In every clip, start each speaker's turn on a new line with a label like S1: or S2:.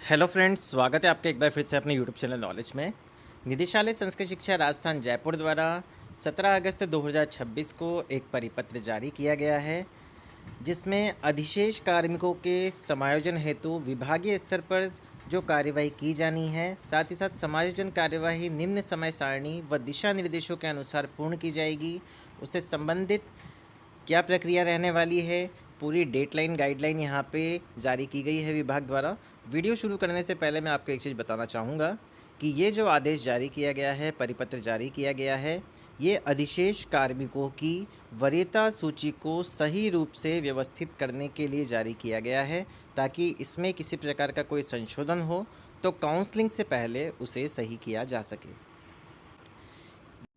S1: Hello friends, स्वागत है आपका एक बार फिर से अपने यूट्यूब चैनल नॉलेज में। निदेशालय संस्कृत शिक्षा राजस्थान जयपुर द्वारा 17 अगस्त 2026 को एक परिपत्र जारी किया गया है, जिसमें अधिशेष कार्मिकों के समायोजन हेतु विभागीय स्तर पर जो कार्यवाही की जानी है, साथ ही साथ समायोजन कार्यवाही निम्न समय सारणी व दिशा निर्देशों के अनुसार पूर्ण की जाएगी। उससे संबंधित क्या प्रक्रिया रहने वाली है, पूरी डेटलाइन गाइडलाइन यहाँ पे जारी की गई है विभाग द्वारा। वीडियो शुरू करने से पहले मैं आपको एक चीज़ बताना चाहूँगा कि ये जो आदेश जारी किया गया है, परिपत्र जारी किया गया है, ये अधिशेष कार्मिकों की वरीयता सूची को सही रूप से व्यवस्थित करने के लिए जारी किया गया है, ताकि इसमें किसी प्रकार का कोई संशोधन हो तो काउंसलिंग से पहले उसे सही किया जा सके।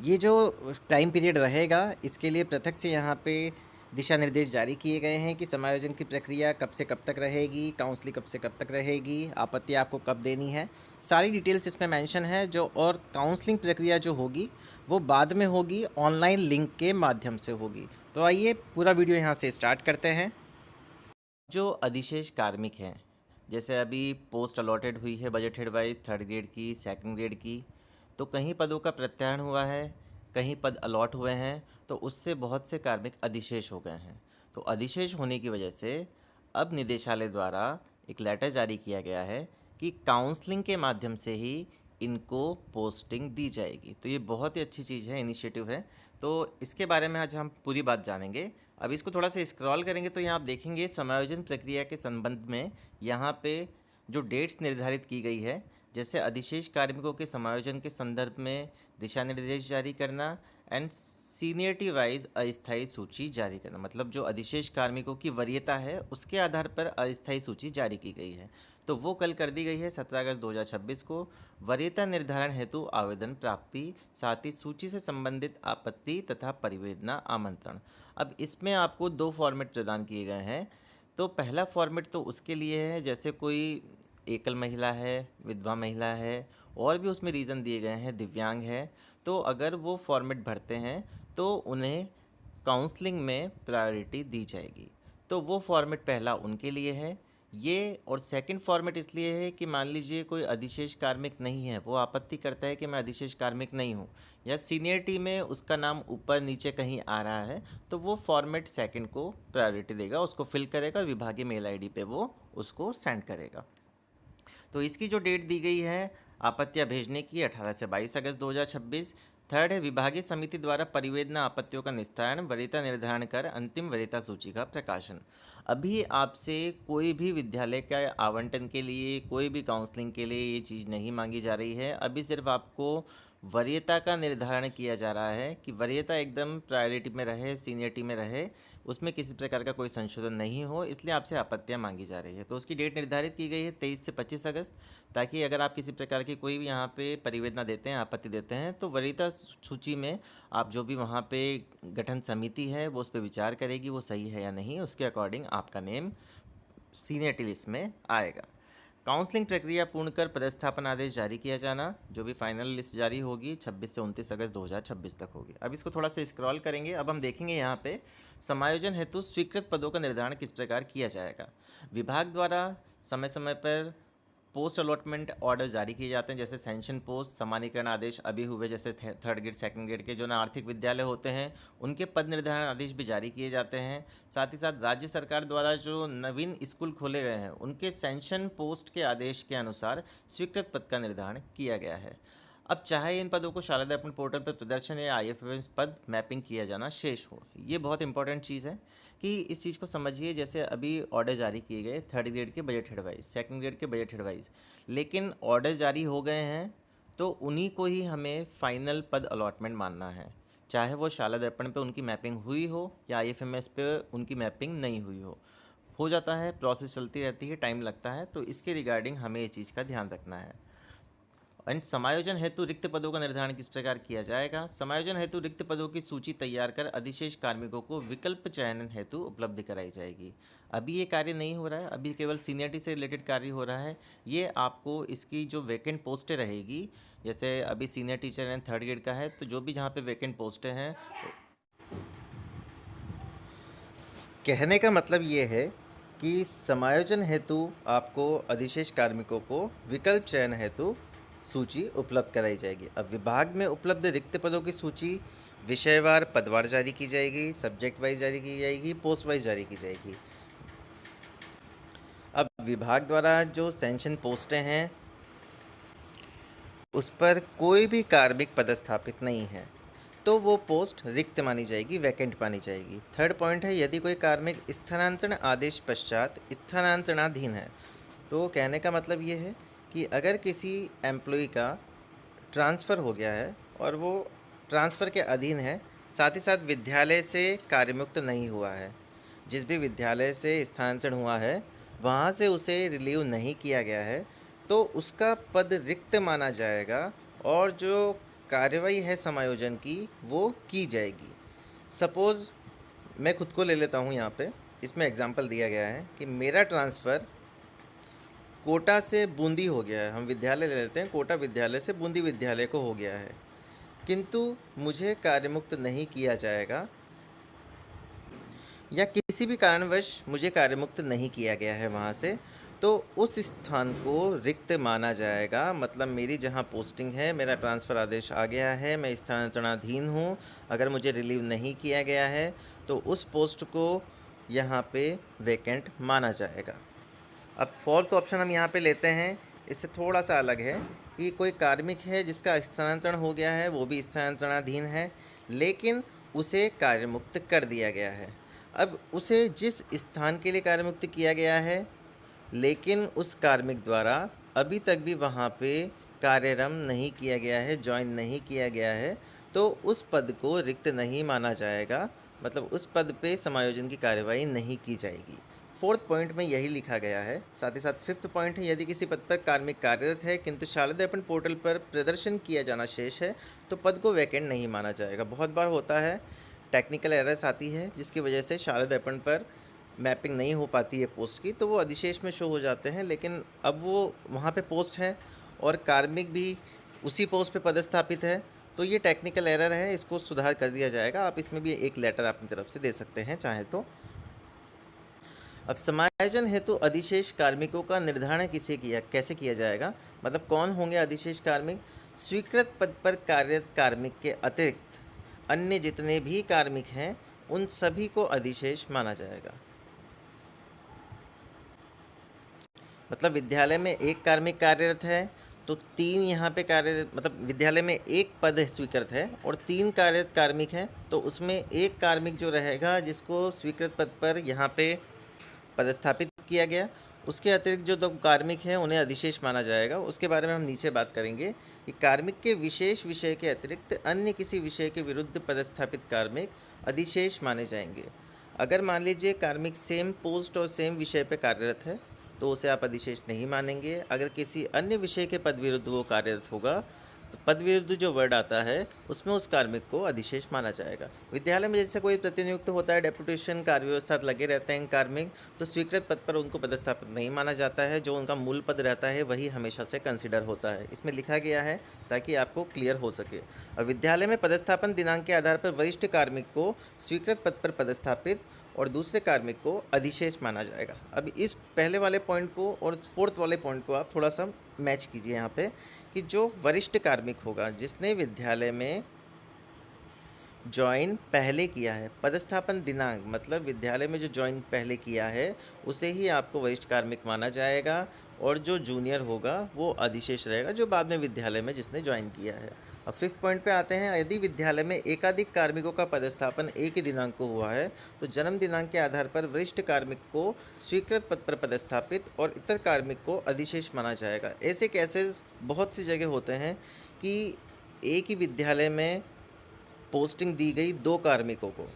S1: ये जो टाइम पीरियड रहेगा, इसके लिए पृथक से यहाँ पे दिशा निर्देश जारी किए गए हैं कि समायोजन की प्रक्रिया कब से कब तक रहेगी, काउंसलिंग कब से कब तक रहेगी, आपत्ति आपको कब देनी है, सारी डिटेल्स इसमें मेंशन है। जो और काउंसलिंग प्रक्रिया जो होगी वो बाद में होगी, ऑनलाइन लिंक के माध्यम से होगी। तो आइए पूरा वीडियो यहाँ से स्टार्ट करते हैं। जो अधिशेष कार्मिक हैं, जैसे अभी पोस्ट अलॉटेड हुई है budget head wise, third grade की, सेकंड ग्रेड की, तो कहीं पदों का प्रत्याहार हुआ है, कहीं पद अलॉट हुए हैं, तो उससे बहुत से कार्मिक अधिशेष हो गए हैं। तो अधिशेष होने की वजह से अब निदेशालय द्वारा एक लेटर जारी किया गया है कि काउंसलिंग के माध्यम से ही इनको पोस्टिंग दी जाएगी। तो ये बहुत ही अच्छी चीज़ है, इनिशिएटिव है। तो इसके बारे में आज हम पूरी बात जानेंगे। अब इसको थोड़ा सा स्क्रॉल करेंगे तो यहाँ आप देखेंगे समायोजन प्रक्रिया के संबंध में यहाँ पे जो डेट्स निर्धारित की गई है, जैसे अधिशेष कार्मिकों के समायोजन के संदर्भ में दिशा निर्देश जारी करना एंड सीनियरिटी वाइज अस्थायी सूची जारी करना। मतलब जो अधिशेष कार्मिकों की वरीयता है उसके आधार पर अस्थायी सूची जारी की गई है। तो वो कल कर दी गई है 17 अगस्त 2026 को। वरीयता निर्धारण हेतु आवेदन प्राप्ति, साथ ही सूची से संबंधित आपत्ति तथा परिवेदना आमंत्रण। अब इसमें आपको दो फॉर्मेट प्रदान किए गए हैं। तो पहला फॉर्मेट तो उसके लिए है जैसे कोई एकल महिला है, विधवा महिला है, और भी उसमें रीज़न दिए गए हैं, दिव्यांग है, तो अगर वो फॉर्मेट भरते हैं तो उन्हें काउंसलिंग में प्रायोरिटी दी जाएगी। तो वो फॉर्मेट पहला उनके लिए है ये। और सेकंड फॉर्मेट इसलिए है कि मान लीजिए कोई अधिशेष कार्मिक नहीं है, वो आपत्ति करता है कि मैं अधिशेष कार्मिक नहीं हूँ, या सीनियरिटी में उसका नाम ऊपर नीचे कहीं आ रहा है, तो वो फॉर्मेट सेकंड को प्रायोरिटी देगा, उसको फिल करेगा और विभागीय मेल आईडी पे वो उसको सेंड करेगा। तो इसकी जो डेट दी गई है आपत्तियां भेजने की 18 से 22 अगस्त 2026। थर्ड है विभागीय समिति द्वारा परिवेदना आपत्तियों का निस्तारण, वरीयता निर्धारण कर अंतिम वरीयता सूची का प्रकाशन। अभी आपसे कोई भी विद्यालय का आवंटन के लिए, कोई भी काउंसलिंग के लिए ये चीज़ नहीं मांगी जा रही है। अभी सिर्फ आपको वरीयता का निर्धारण किया जा रहा है कि वरीयता एकदम प्रायोरिटी में रहे, सीनियरिटी में रहे, उसमें किसी प्रकार का कोई संशोधन नहीं हो, इसलिए आपसे आपत्तियां मांगी जा रही है। तो उसकी डेट निर्धारित की गई है 23 से 25 अगस्त, ताकि अगर आप किसी प्रकार की कोई भी यहाँ पे परिवेदना देते हैं, आपत्ति देते हैं, तो वरीयता सूची में आप जो भी वहाँ पे गठन समिति है वो उस पर विचार करेगी, वो सही है या नहीं, उसके अकॉर्डिंग आपका नेम सीनियरिटी लिस्ट में आएगा। काउंसलिंग प्रक्रिया पूर्ण कर पदस्थापन आदेश जारी किया जाना। जो भी फाइनल लिस्ट जारी होगी 26 से 29 अगस्त 2026 तक होगी। अब इसको थोड़ा सा स्क्रॉल करेंगे। अब हम देखेंगे यहाँ पे समायोजन हेतु स्वीकृत पदों का निर्धारण किस प्रकार किया जाएगा। विभाग द्वारा समय समय पर पोस्ट अलॉटमेंट ऑर्डर जारी किए जाते हैं, जैसे सेंशन पोस्ट, समानीकरण आदेश अभी हुए, जैसे थर्ड ग्रेड सेकंड ग्रेड के जो ना आर्थिक विद्यालय होते हैं उनके पद निर्धारण आदेश भी जारी किए जाते हैं। साथ ही साथ राज्य सरकार द्वारा जो नवीन स्कूल खोले गए हैं उनके सेंशन पोस्ट के आदेश के अनुसार स्वीकृत पद का निर्धारण किया गया है। अब चाहे इन पदों को शारदा अपन पोर्टल पर प्रदर्शन या IFMS पद मैपिंग किया जाना शेष हो। ये बहुत इंपॉर्टेंट चीज़ है कि इस चीज़ को समझिए। जैसे अभी ऑर्डर जारी किए गए थर्ड ग्रेड के budget head wise, second grade के बजट हेड वाइज, लेकिन ऑर्डर जारी हो गए हैं तो उन्हीं को ही हमें फाइनल पद अलॉटमेंट मानना है, चाहे वो शाला दर्पण पे उनकी मैपिंग हुई हो या IFMS पे उनकी मैपिंग नहीं हुई हो जाता है, प्रोसेस चलती रहती है, टाइम लगता है। तो इसके रिगार्डिंग हमें ये चीज़ का ध्यान रखना है। एंड समायोजन हेतु रिक्त पदों का निर्धारण किस प्रकार किया जाएगा। समायोजन हेतु रिक्त पदों की सूची तैयार कर अधिशेष कार्मिकों को विकल्प चयन हेतु उपलब्ध कराई जाएगी। अभी ये कार्य नहीं हो रहा है, अभी केवल सीनियरिटी से रिलेटेड कार्य हो रहा है। ये आपको इसकी जो वैकेंट पोस्टें रहेगी, जैसे अभी senior teacher and third grade का है, तो जो भी जहाँ पे वैकेंट पोस्टें हैं, कहने का मतलब ये है कि समायोजन हेतु आपको अधिशेष कार्मिकों को विकल्प चयन हेतु सूची उपलब्ध कराई जाएगी। अब विभाग में उपलब्ध रिक्त पदों की सूची विषयवार पदवार जारी की जाएगी, सब्जेक्ट वाइज जारी की जाएगी, पोस्ट वाइज जारी की जाएगी। अब विभाग द्वारा जो सैंक्शन पोस्टें हैं उस पर कोई भी कार्मिक पदस्थापित नहीं है तो वो पोस्ट रिक्त मानी जाएगी, वैकेंट मानी जाएगी। थर्ड पॉइंट है, यदि कोई कार्मिक स्थानांतरण आदेश पश्चात स्थानांतरणाधीन है, तो कहने का मतलब ये है कि अगर किसी एम्प्लॉय का ट्रांसफ़र हो गया है और वो ट्रांसफ़र के अधीन है, साथ ही साथ विद्यालय से कार्यमुक्त नहीं हुआ है, जिस भी विद्यालय से स्थानांतरण हुआ है वहाँ से उसे रिलीव नहीं किया गया है, तो उसका पद रिक्त माना जाएगा और जो कार्रवाई है समायोजन की वो की जाएगी। सपोज़ मैं खुद को ले लेता हूँ, यहाँ पे इसमें एग्जांपल दिया गया है कि मेरा ट्रांसफ़र कोटा से बूंदी हो गया है। हम विद्यालय ले लेते हैं, कोटा विद्यालय से बूंदी विद्यालय को हो गया है, किंतु मुझे कार्यमुक्त नहीं किया जाएगा या किसी भी कारणवश मुझे कार्यमुक्त नहीं किया गया है वहाँ से, तो उस स्थान को रिक्त माना जाएगा। मतलब मेरी जहाँ पोस्टिंग है, मेरा ट्रांसफ़र आदेश आ गया है, मैं स्थानांतरणाधीन हूँ, अगर मुझे रिलीव नहीं किया गया है तो उस पोस्ट को यहाँ पे वैकेंट माना जाएगा। अब फोर्थ ऑप्शन हम यहाँ पे लेते हैं, इससे थोड़ा सा अलग है कि कोई कार्मिक है जिसका स्थानांतरण हो गया है, वो भी स्थानांतरणाधीन है, लेकिन उसे कार्यमुक्त कर दिया गया है। अब उसे जिस स्थान के लिए कार्यमुक्त किया गया है, लेकिन उस कार्मिक द्वारा अभी तक भी वहाँ पे कार्यरम नहीं किया गया है, ज्वाइन नहीं किया गया है, तो उस पद को रिक्त नहीं माना जाएगा। मतलब उस पद पे समायोजन की कार्यवाही नहीं की जाएगी। फोर्थ पॉइंट में यही लिखा गया है। साथ ही साथ फिफ्थ पॉइंट है, यदि किसी पद पर कार्मिक कार्यरत है किंतु शारदापन पोर्टल पर प्रदर्शन किया जाना शेष है तो पद को वैकेंट नहीं माना जाएगा। बहुत बार होता है, टेक्निकल एरर्स आती है जिसकी वजह से शारदापन पर मैपिंग नहीं हो पाती है पोस्ट की, तो वो अधिशेष में शो हो जाते हैं, लेकिन अब वो वहाँ पे पोस्ट है और कार्मिक भी उसी पोस्ट पे पदस्थापित है, तो ये टेक्निकल एरर है, इसको सुधार कर दिया जाएगा। आप इसमें भी एक लेटर अपनी तरफ से दे सकते हैं चाहे तो। अब समायोजन हेतु अधिशेष कार्मिकों का निर्धारण कैसे किया जाएगा? मतलब कौन होंगे अधिशेष कार्मिक? स्वीकृत पद पर कार्यरत कार्मिक के अतिरिक्त अन्य जितने भी कार्मिक हैं उन सभी को अधिशेष माना जाएगा। मतलब विद्यालय में एक कार्मिक कार्यरत है तो 3 यहाँ पे कार्यरत, मतलब विद्यालय में एक पद स्वीकृत है और 3 कार्यरत कार्मिक हैं, तो उसमें एक कार्मिक जो रहेगा जिसको स्वीकृत पद पर यहाँ पे पदस्थापित किया गया, उसके अतिरिक्त जो 2 कार्मिक हैं उन्हें अधिशेष माना जाएगा। उसके बारे में हम नीचे बात करेंगे कि कार्मिक के विशेष विषय के अतिरिक्त अन्य किसी विषय के विरुद्ध पदस्थापित कार्मिक अधिशेष माने जाएंगे। अगर मान लीजिए कार्मिक सेम पोस्ट और सेम विषय पर कार्यरत है तो उसे आप अधिशेष नहीं मानेंगे। अगर किसी अन्य विषय के पद विरुद्ध वो कार्यरत होगा तो पद विरुद्ध जो वर्ड आता है उसमें उस कार्मिक को अधिशेष माना जाएगा। विद्यालय में जैसे कोई प्रतिनियुक्त होता है, डेपुटेशन कार्य व्यवस्था लगे रहते हैं कार्मिक, तो स्वीकृत पद पर उनको पदस्थापित नहीं माना जाता है, जो उनका मूल पद रहता है वही हमेशा से कंसिडर होता है। इसमें लिखा गया है ताकि आपको क्लियर हो सके। और विद्यालय में पदस्थापन दिनांक के आधार पर वरिष्ठ कार्मिक को स्वीकृत पद पर पदस्थापित और दूसरे कार्मिक को अधिशेष माना जाएगा। अब इस पहले वाले पॉइंट को और फोर्थ वाले पॉइंट को आप थोड़ा सा मैच कीजिए यहाँ पे, कि जो वरिष्ठ कार्मिक होगा जिसने विद्यालय में ज्वाइन पहले किया है, पदस्थापन दिनांक मतलब विद्यालय में जो ज्वाइन पहले किया है उसे ही आपको वरिष्ठ कार्मिक माना जाएगा, और जो जूनियर होगा वो अधिशेष रहेगा जो बाद में विद्यालय में जिसने ज्वाइन किया है। अब फिफ्थ पॉइंट पे आते हैं, यदि विद्यालय में एकाधिक कार्मिकों का पदस्थापन एक ही दिनांक को हुआ है तो जन्म दिनांक के आधार पर वरिष्ठ कार्मिक को स्वीकृत पद पर पदस्थापित और इतर कार्मिक को अधिशेष माना जाएगा। ऐसे केसेस बहुत सी जगह होते हैं कि एक ही विद्यालय में पोस्टिंग दी गई 2 कार्मिकों को,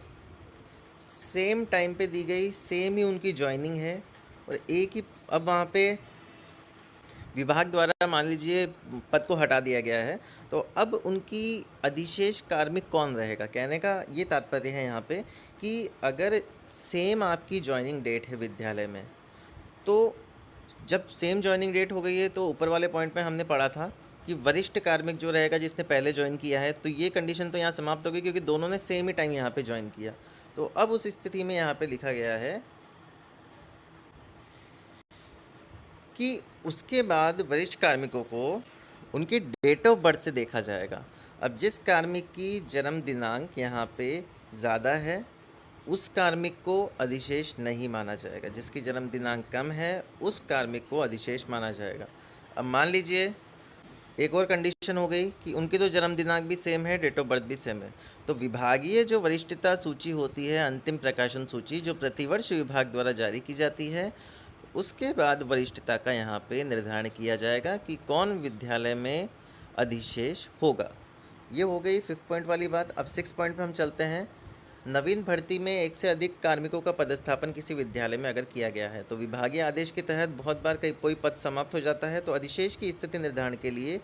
S1: सेम टाइम पे दी गई, सेम ही उनकी ज्वाइनिंग है और एक ही, अब वहाँ पे विभाग द्वारा मान लीजिए पद को हटा दिया गया है, तो अब उनकी अधिशेष कार्मिक कौन रहेगा? कहने का ये तात्पर्य है यहाँ पे कि अगर सेम आपकी ज्वाइनिंग डेट है विद्यालय में, तो जब सेम ज्वाइनिंग डेट हो गई है तो ऊपर वाले पॉइंट में हमने पढ़ा था कि वरिष्ठ कार्मिक जो रहेगा जिसने पहले ज्वाइन किया है, तो ये कंडीशन तो यहाँ समाप्त हो गई क्योंकि दोनों ने सेम ही टाइम यहाँ पे ज्वाइन किया। तो अब उस स्थिति में यहाँ पे लिखा गया है कि उसके बाद वरिष्ठ कार्मिकों को उनकी डेट ऑफ बर्थ से देखा जाएगा। अब जिस कार्मिक की जन्म दिनांक यहाँ पे ज़्यादा है उस कार्मिक को अधिशेष नहीं माना जाएगा, जिसकी जन्म दिनांक कम है उस कार्मिक को अधिशेष माना जाएगा। अब मान लीजिए एक और कंडीशन हो गई कि उनकी तो जन्म दिनांक भी सेम है, डेट ऑफ बर्थ भी सेम है, तो विभागीय जो वरिष्ठता सूची होती है, अंतिम प्रकाशन सूची जो प्रतिवर्ष विभाग द्वारा जारी की जाती है, उसके बाद वरिष्ठता का यहाँ पे निर्धारण किया जाएगा कि कौन विद्यालय में अधिशेष होगा। ये हो गई 5th पॉइंट वाली बात। अब 6 पॉइंट पे हम चलते हैं। नवीन भर्ती में एक से अधिक कार्मिकों का पदस्थापन किसी विद्यालय में अगर किया गया है तो विभागीय आदेश के तहत बहुत बार कोई पद समाप्त हो जाता है, तो अधिशेष की स्थिति निर्धारण के लिए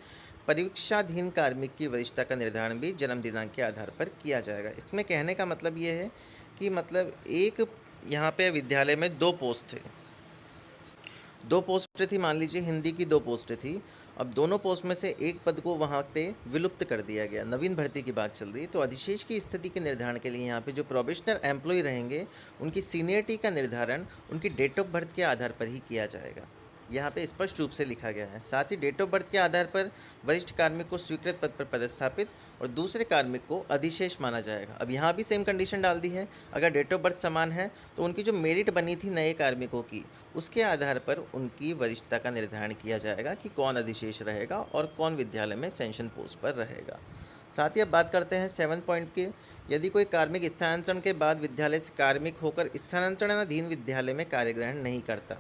S1: परीक्षाधीन कार्मिक की वरिष्ठता का निर्धारण भी जन्म दिनांक के आधार पर किया जाएगा। इसमें कहने का मतलब ये है कि मतलब एक यहाँ पे विद्यालय में 2 पोस्ट थे, 2 पोस्टें थी, मान लीजिए हिंदी की 2 पोस्टें थी। अब दोनों पोस्ट में से एक पद को वहाँ पे विलुप्त कर दिया गया, नवीन भर्ती की बात चल रही, तो अधिशेष की स्थिति के निर्धारण के लिए यहाँ पे जो प्रोबेशनर एम्प्लॉय रहेंगे उनकी सीनियरिटी का निर्धारण उनकी डेट ऑफ बर्थ के आधार पर ही किया जाएगा। यहाँ पे स्पष्ट रूप से लिखा गया है। साथ ही डेट ऑफ बर्थ के आधार पर वरिष्ठ कार्मिक को स्वीकृत पद पर पदस्थापित और दूसरे कार्मिक को अधिशेष माना जाएगा। अब यहाँ भी सेम कंडीशन डाल दी है, अगर डेट ऑफ बर्थ समान है तो उनकी जो मेरिट बनी थी नए कार्मिकों की उसके आधार पर उनकी वरिष्ठता का निर्धारण किया जाएगा कि कौन अधिशेष रहेगा और कौन विद्यालय में सेंशन पोस्ट पर रहेगा। साथ ही अब बात करते हैं 7 पॉइंट की। यदि कोई कार्मिक स्थानांतरण के बाद विद्यालय से कार्मिक होकर स्थानांतरणाधीन विद्यालय में कार्यग्रहण नहीं करता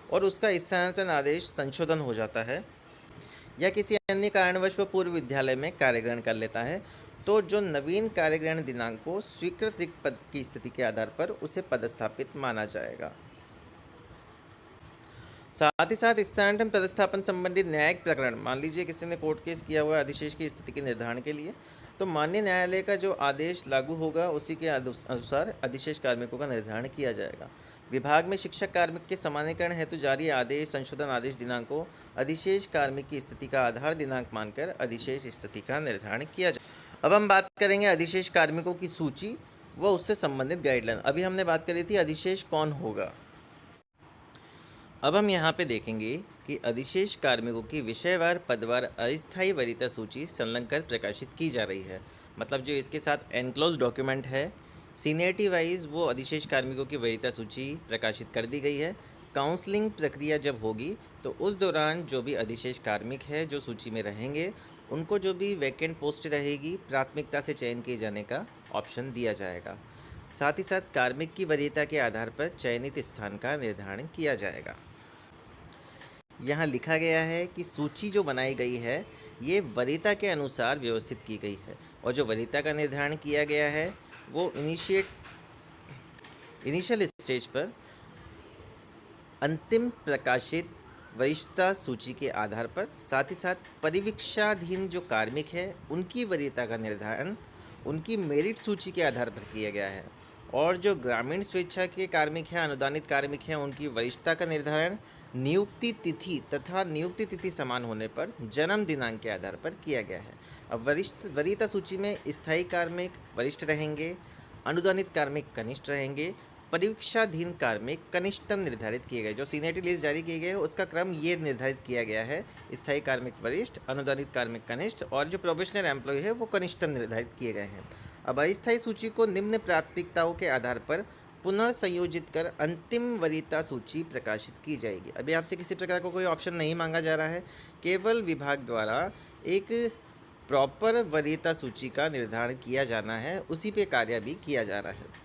S1: और उसका स्थानांतरण आदेश संशोधन हो जाता है या किसी अन्य कारणवश वह पूर्व विद्यालय में कार्यग्रहण कर लेता है, तो जो नवीन कार्यग्रहण दिनांक को स्वीकृत रिक्त पद की स्थिति के आधार पर उसे पदस्थापित माना जाएगा। साथ ही साथ स्थानांतरण पदस्थापन संबंधी न्यायिक प्रकरण, मान लीजिए किसी ने कोर्ट केस किया हुआ है अधिशेष की स्थिति के निर्धारण के लिए, तो माननीय न्यायालय का जो आदेश लागू होगा उसी के अनुसार अधिशेष कार्मिकों का निर्धारण किया जाएगा। विभाग में शिक्षक कार्मिक के समानीकरण हेतु जारी आदेश संशोधन आदेश दिनांक को अधिशेष कार्मिक की स्थिति का आधार दिनांक मानकर अधिशेष स्थिति का निर्धारण किया जाए। अब हम बात करेंगे अधिशेष कार्मिकों की सूची व उससे संबंधित गाइडलाइन। अभी हमने बात करी थी अधिशेष कौन होगा। अब हम यहाँ पे देखेंगे कि अधिशेष कार्मिकों की विषयवार पदवार अस्थायी वरीयता सूची संलग्न कर प्रकाशित की जा रही है। मतलब जो इसके साथ एनक्लोज डॉक्यूमेंट है, सीनियरिटी वाइज वो अधिशेष कार्मिकों की वरीयता सूची प्रकाशित कर दी गई है। काउंसलिंग प्रक्रिया जब होगी तो उस दौरान जो भी अधिशेष कार्मिक है जो सूची में रहेंगे उनको जो भी वैकेंट पोस्ट रहेगी प्राथमिकता से चयन किए जाने का ऑप्शन दिया जाएगा। साथ ही साथ कार्मिक की वरीयता के आधार पर चयनित स्थान का निर्धारण किया जाएगा। यहाँ लिखा गया है कि सूची जो बनाई गई है ये वरीयता के अनुसार व्यवस्थित की गई है और जो वरीयता का निर्धारण किया गया है वो इनिशियल स्टेज पर अंतिम प्रकाशित वरिष्ठता सूची के आधार पर, साथ ही साथ परिवीक्षाधीन जो कार्मिक है उनकी वरीयता का निर्धारण उनकी मेरिट सूची के आधार पर किया गया है और जो ग्रामीण स्वेच्छा के कार्मिक हैं, अनुदानित कार्मिक हैं, उनकी वरिष्ठता का निर्धारण नियुक्ति तिथि तथा नियुक्ति तिथि समान होने पर जन्म दिनांक के आधार पर किया गया है। अब वरीयता सूची में स्थायी कार्मिक वरिष्ठ रहेंगे, अनुदानित कार्मिक कनिष्ठ रहेंगे, परीक्षाधीन कार्मिक कनिष्ठतम निर्धारित किए गए। जो सीनियरिटी लिस्ट जारी की गई है उसका क्रम ये निर्धारित किया गया है, स्थायी कार्मिक वरिष्ठ, अनुदानित कार्मिक कनिष्ठ और जो प्रोबेशनर एम्प्लॉय है वो कनिष्ठतम निर्धारित किए गए हैं। अब अस्थायी सूची को निम्न प्राथमिकताओं के आधार पर पुनर्संयोजित कर अंतिम वरीयता सूची प्रकाशित की जाएगी। अभी आपसे किसी प्रकार का कोई ऑप्शन नहीं मांगा जा रहा है, केवल विभाग द्वारा एक प्रॉपर वरीयता सूची का निर्धारण किया जाना है, उसी पे कार्य भी किया जा रहा है।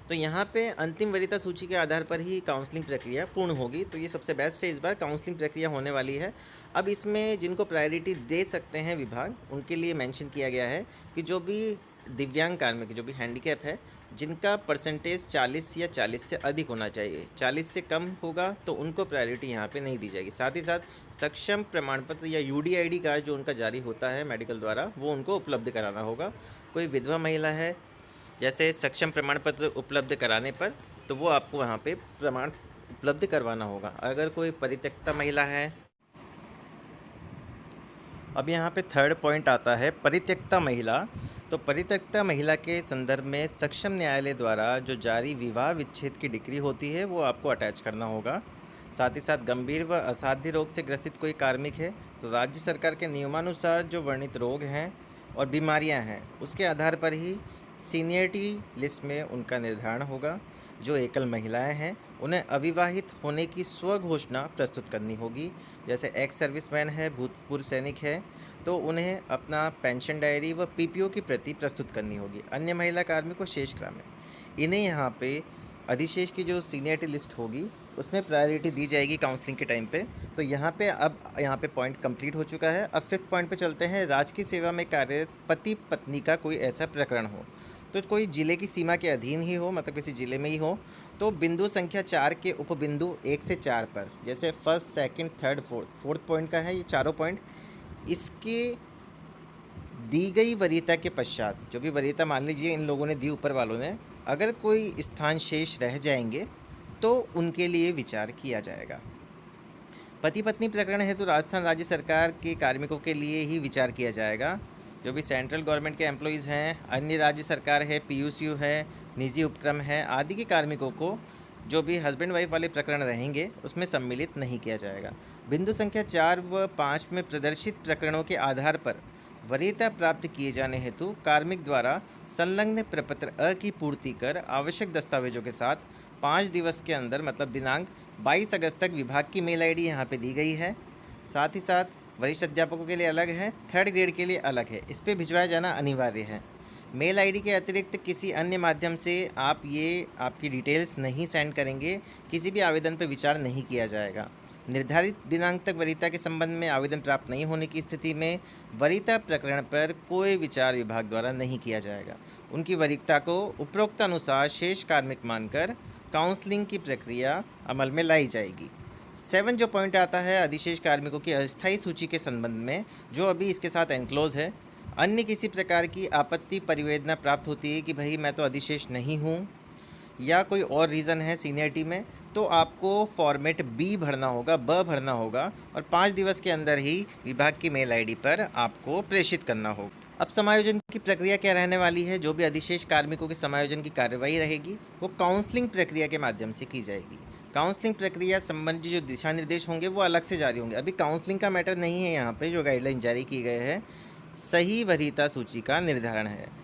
S1: तो यहाँ पे अंतिम वरीयता सूची के आधार पर ही काउंसलिंग प्रक्रिया पूर्ण होगी। तो ये सबसे बेस्ट है, इस बार काउंसलिंग प्रक्रिया होने वाली है। अब इसमें जिनको प्रायोरिटी दे सकते हैं विभाग, उनके लिए मेंशन किया गया है कि जो भी दिव्यांग कार्मिक, जो भी हैंडीकैप है, जिनका परसेंटेज 40 या 40 से अधिक होना चाहिए, 40 से कम होगा तो उनको प्रायोरिटी यहाँ पे नहीं दी जाएगी। साथ ही साथ सक्षम प्रमाण पत्र या UDID कार्ड जो उनका जारी होता है मेडिकल द्वारा वो उनको उपलब्ध कराना होगा। कोई विधवा महिला है, जैसे सक्षम प्रमाण पत्र उपलब्ध कराने पर तो वो आपको वहाँ पे प्रमाण उपलब्ध करवाना होगा। अगर कोई परित्यक्ता महिला है, अब यहाँ पे 3rd पॉइंट आता है परित्यक्ता महिला। तो परित्यक्ता महिला के संदर्भ में सक्षम न्यायालय द्वारा जो जारी विवाह विच्छेद की डिक्री होती है वो आपको अटैच करना होगा। साथ ही साथ गंभीर व असाध्य रोग से ग्रसित कोई कार्मिक है तो राज्य सरकार के नियमानुसार जो वर्णित रोग हैं और बीमारियां हैं उसके आधार पर ही सीनियरिटी लिस्ट में उनका निर्धारण होगा। जो एकल महिलाएं हैं उन्हें अविवाहित होने की स्वघोषणा प्रस्तुत करनी होगी। जैसे एक्स सर्विसमैन है, भूतपूर्व सैनिक है, तो उन्हें अपना पेंशन डायरी व पीपीओ की प्रति प्रस्तुत करनी होगी। अन्य महिला कार्मिक व शेष ग्रामीण, इन्हें यहाँ पे अधिशेष की जो सीनियरिटी लिस्ट होगी उसमें प्रायोरिटी दी जाएगी काउंसलिंग के टाइम पे। तो यहाँ पे पॉइंट कंप्लीट हो चुका है। अब 5th पॉइंट पे चलते हैं। राजकीय सेवा में कार्यरत पति पत्नी का कोई ऐसा प्रकरण हो, तो कोई जिले की सीमा के अधीन ही हो, मतलब किसी जिले में ही हो, तो बिंदु संख्या 4 के उपबिंदु 1 से 4 पर, जैसे first, second, third, fourth point का है ये चारों पॉइंट, इसके दी गई वरीयता के पश्चात, जो भी वरीयता मान लीजिए इन लोगों ने दी, ऊपर वालों ने, अगर कोई स्थान शेष रह जाएंगे तो उनके लिए विचार किया जाएगा। पति पत्नी प्रकरण है तो राजस्थान राज्य सरकार के कार्मिकों के लिए ही विचार किया जाएगा। जो भी सेंट्रल गवर्नमेंट के एम्प्लॉयज़ हैं, अन्य राज्य सरकार है, पीयूसीयू है, निजी उपक्रम है आदि के कार्मिकों को जो भी हस्बैंड वाइफ वाले प्रकरण रहेंगे उसमें सम्मिलित नहीं किया जाएगा। बिंदु संख्या 4 व 5 में प्रदर्शित प्रकरणों के आधार पर वरीयता प्राप्त किए जाने हेतु कार्मिक द्वारा संलग्न प्रपत्र अ की पूर्ति कर आवश्यक दस्तावेजों के साथ 5 दिवस के अंदर, मतलब दिनांक 22 अगस्त तक, विभाग की मेल आईडी यहाँ पे दी गई है। साथ ही साथ वरिष्ठ अध्यापकों के लिए अलग है, थर्ड ग्रेड के लिए अलग है, इस पर भिजवाया जाना अनिवार्य है। मेल आईडी के अतिरिक्त किसी अन्य माध्यम से आप ये आपकी डिटेल्स नहीं सेंड करेंगे, किसी भी आवेदन पर विचार नहीं किया जाएगा। निर्धारित दिनांक तक वरीयता के संबंध में आवेदन प्राप्त नहीं होने की स्थिति में वरीयता प्रकरण पर कोई विचार विभाग द्वारा नहीं किया जाएगा। उनकी वरीयता को उपरोक्त अनुसार शेष कार्मिक मानकर काउंसलिंग की प्रक्रिया अमल में लाई जाएगी। 7 जो पॉइंट आता है अधिशेष कार्मिकों की अस्थायी सूची के संबंध में, जो अभी इसके साथ एनक्लोज है। अन्य किसी प्रकार की आपत्ति परिवेदना प्राप्त होती है कि भाई मैं तो अधिशेष नहीं हूँ या कोई और रीज़न है सीनियरिटी में, तो आपको फॉर्मेट बी भरना होगा, ब भरना होगा और 5 दिवस के अंदर ही विभाग की मेल आईडी पर आपको प्रेषित करना होगा। अब समायोजन की प्रक्रिया क्या रहने वाली है। जो भी अधिशेष कार्मिकों के समायोजन की कार्यवाही रहेगी वो काउंसलिंग प्रक्रिया के माध्यम से की जाएगी। काउंसलिंग प्रक्रिया संबंधी जो दिशा निर्देश होंगे वो अलग से जारी होंगे। अभी काउंसलिंग का मैटर नहीं है यहाँ पे, जो गाइडलाइन जारी की गए हैं सही वरीयता सूची का निर्धारण है।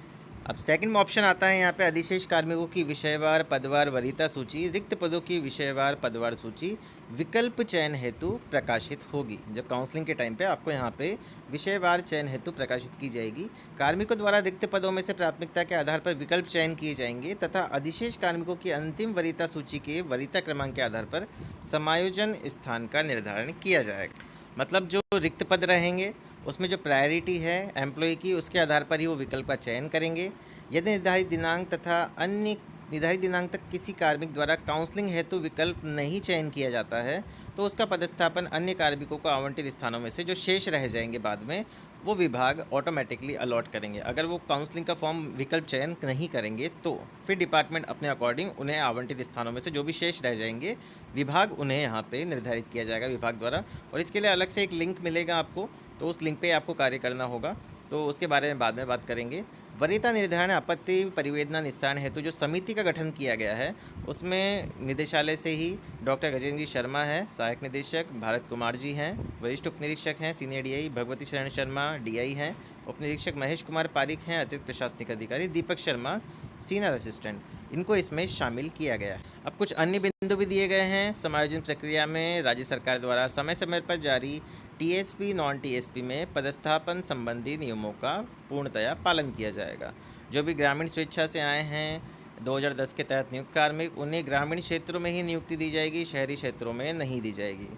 S1: अब सेकंड ऑप्शन आता है यहाँ पे, अधिशेष कार्मिकों की विषयवार पदवार वरीयता सूची, रिक्त पदों की विषयवार पदवार सूची विकल्प चयन हेतु प्रकाशित होगी। जब काउंसलिंग के टाइम पे आपको यहाँ पे विषयवार चयन हेतु प्रकाशित की जाएगी। कार्मिकों द्वारा रिक्त पदों में से प्राथमिकता के आधार पर विकल्प चयन किए जाएंगे तथा अधिशेष कार्मिकों की अंतिम वरीयता सूची के वरीयता क्रमांक के आधार पर समायोजन स्थान का निर्धारण किया जाएगा। मतलब जो रिक्त पद रहेंगे उसमें जो प्रायोरिटी है एम्प्लॉय की, उसके आधार पर ही वो विकल्प का चयन करेंगे। यदि निर्धारित दिनांक तथा अन्य निर्धारित दिनांक तक किसी कार्मिक द्वारा काउंसलिंग हेतु विकल्प नहीं चयन किया जाता है तो उसका पदस्थापन अन्य कार्मिकों को आवंटित स्थानों में से जो शेष रह जाएंगे बाद में वो विभाग ऑटोमेटिकली अलॉट करेंगे। अगर वो काउंसलिंग का फॉर्म विकल्प चयन नहीं करेंगे तो फिर डिपार्टमेंट अपने अकॉर्डिंग उन्हें आवंटित स्थानों में से जो भी शेष रह जाएंगे विभाग उन्हें यहाँ पे निर्धारित किया जाएगा विभाग द्वारा। और इसके लिए अलग से एक लिंक मिलेगा आपको, तो उस लिंक पे आपको कार्य करना होगा, तो उसके बारे में बाद में बात करेंगे। वरीयता निर्धारण आपत्ति परिवेदना निस्तारण हेतु जो समिति का गठन किया गया है उसमें निदेशालय से ही डॉक्टर गजेंद्र जी शर्मा है सहायक निदेशक, भारत कुमार जी हैं वरिष्ठ उप निरीक्षक हैं सीनियर डीआई, भगवती शरण शर्मा डीआई हैं, उप निरीक्षक महेश कुमार पारिक हैं अतिरिक्त प्रशासनिक अधिकारी, दीपक शर्मा सीनियर असिस्टेंट, इनको इसमें शामिल किया गया है। अब कुछ अन्य बिंदु भी दिए गए हैं। समायोजन प्रक्रिया में राज्य सरकार द्वारा समय समय पर जारी टीएसपी नॉन टीएसपी में पदस्थापन संबंधी नियमों का पूर्णतया पालन किया जाएगा। जो भी ग्रामीण स्वेच्छा से आए हैं 2010 के तहत नियुक्त कार्मिक, उन्हें ग्रामीण क्षेत्रों में ही नियुक्ति दी जाएगी, शहरी क्षेत्रों में नहीं दी जाएगी।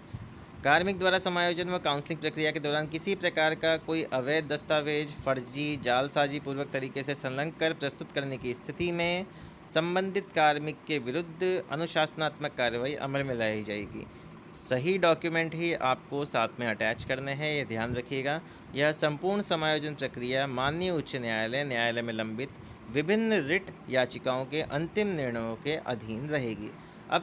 S1: कार्मिक द्वारा समायोजन व काउंसलिंग प्रक्रिया के दौरान किसी प्रकार का कोई अवैध दस्तावेज फर्जी जालसाजी पूर्वक तरीके से संलग्न कर प्रस्तुत करने की स्थिति में संबंधित कार्मिक के विरुद्ध अनुशासनात्मक कार्रवाई अमल में लाई जाएगी। सही डॉक्यूमेंट ही आपको साथ में अटैच करने हैं, ये ध्यान रखिएगा। यह संपूर्ण समायोजन प्रक्रिया माननीय उच्च न्यायालय में लंबित विभिन्न रिट याचिकाओं के अंतिम निर्णयों के अधीन रहेगी। अब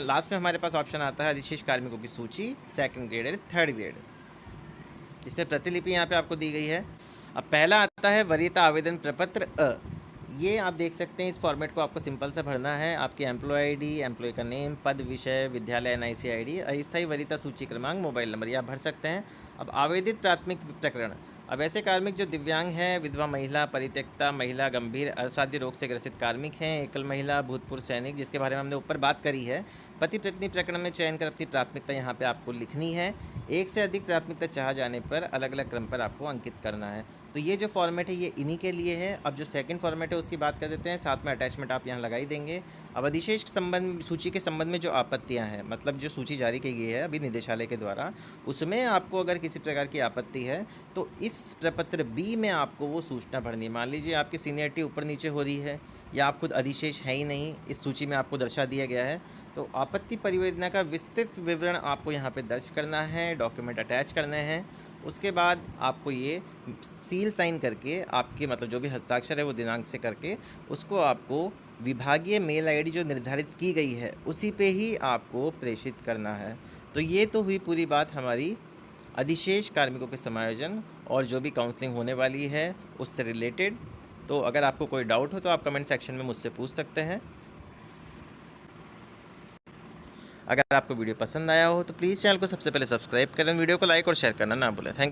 S1: लास्ट में हमारे पास ऑप्शन आता है अधिशेष कार्मिकों की सूची, सेकंड ग्रेड और थर्ड ग्रेड। इसमें प्रतिलिपि यहाँ पे आपको दी गई है। अब पहला आता है वरीयता आवेदन प्रपत्र अ। ये आप देख सकते हैं, इस फॉर्मेट को आपको सिंपल सा भरना है। आपकी एम्प्लॉय आईडी, एम्प्लॉय का नेम, पद, विषय, विद्यालय, एनआईसी आईडी, अस्थायी वरीयता सूची क्रमांक, मोबाइल नंबर, ये आप भर सकते हैं। अब आवेदित प्राथमिक प्रकरण। अब ऐसे कार्मिक जो दिव्यांग हैं, विधवा महिला, परित्यक्ता महिला, गंभीर असाध्य रोग से ग्रसित कार्मिक हैं, एकल महिला, भूतपूर्व सैनिक, जिसके बारे में हमने ऊपर बात करी है, पति पत्नी प्रकरण में चयन कर अपनी प्राथमिकता यहाँ पे आपको लिखनी है। एक से अधिक प्राथमिकता चाह जाने पर अलग अलग क्रम पर आपको अंकित करना है। तो ये जो फॉर्मेट है ये इन्हीं के लिए है। अब जो सेकंड फॉर्मेट है उसकी बात कर देते हैं, साथ में अटैचमेंट आप यहाँ लगा ही देंगे। अब अधिशेष संबंध सूची के संबंध में जो आपत्तियाँ हैं, मतलब जो सूची जारी की गई है अभी निदेशालय के द्वारा, उसमें आपको अगर किसी प्रकार की आपत्ति है तो इस प्रपत्र बी में आपको वो सूचना भरनी है। मान लीजिए आपकी सीनियरिटी ऊपर नीचे हो रही है या आप खुद अधिशेष है ही नहीं, इस सूची में आपको दर्शा दिया गया है, तो आपत्ति परिवेदना का विस्तृत विवरण आपको यहाँ पे दर्ज करना है, डॉक्यूमेंट अटैच करने हैं। उसके बाद आपको ये सील साइन करके, आपके मतलब जो भी हस्ताक्षर है वो दिनांक से करके, उसको आपको विभागीय मेल आईडी जो निर्धारित की गई है उसी पे ही आपको प्रेषित करना है। तो ये तो हुई पूरी बात हमारी अधिशेष कार्मिकों के समायोजन और जो भी काउंसलिंग होने वाली है उससे रिलेटेड। तो अगर आपको कोई डाउट हो तो आप कमेंट सेक्शन में मुझसे पूछ सकते हैं। अगर आपको वीडियो पसंद आया हो तो प्लीज़ चैनल को सबसे पहले सब्सक्राइब करें, वीडियो को लाइक और शेयर करना ना भूलें। Thank you.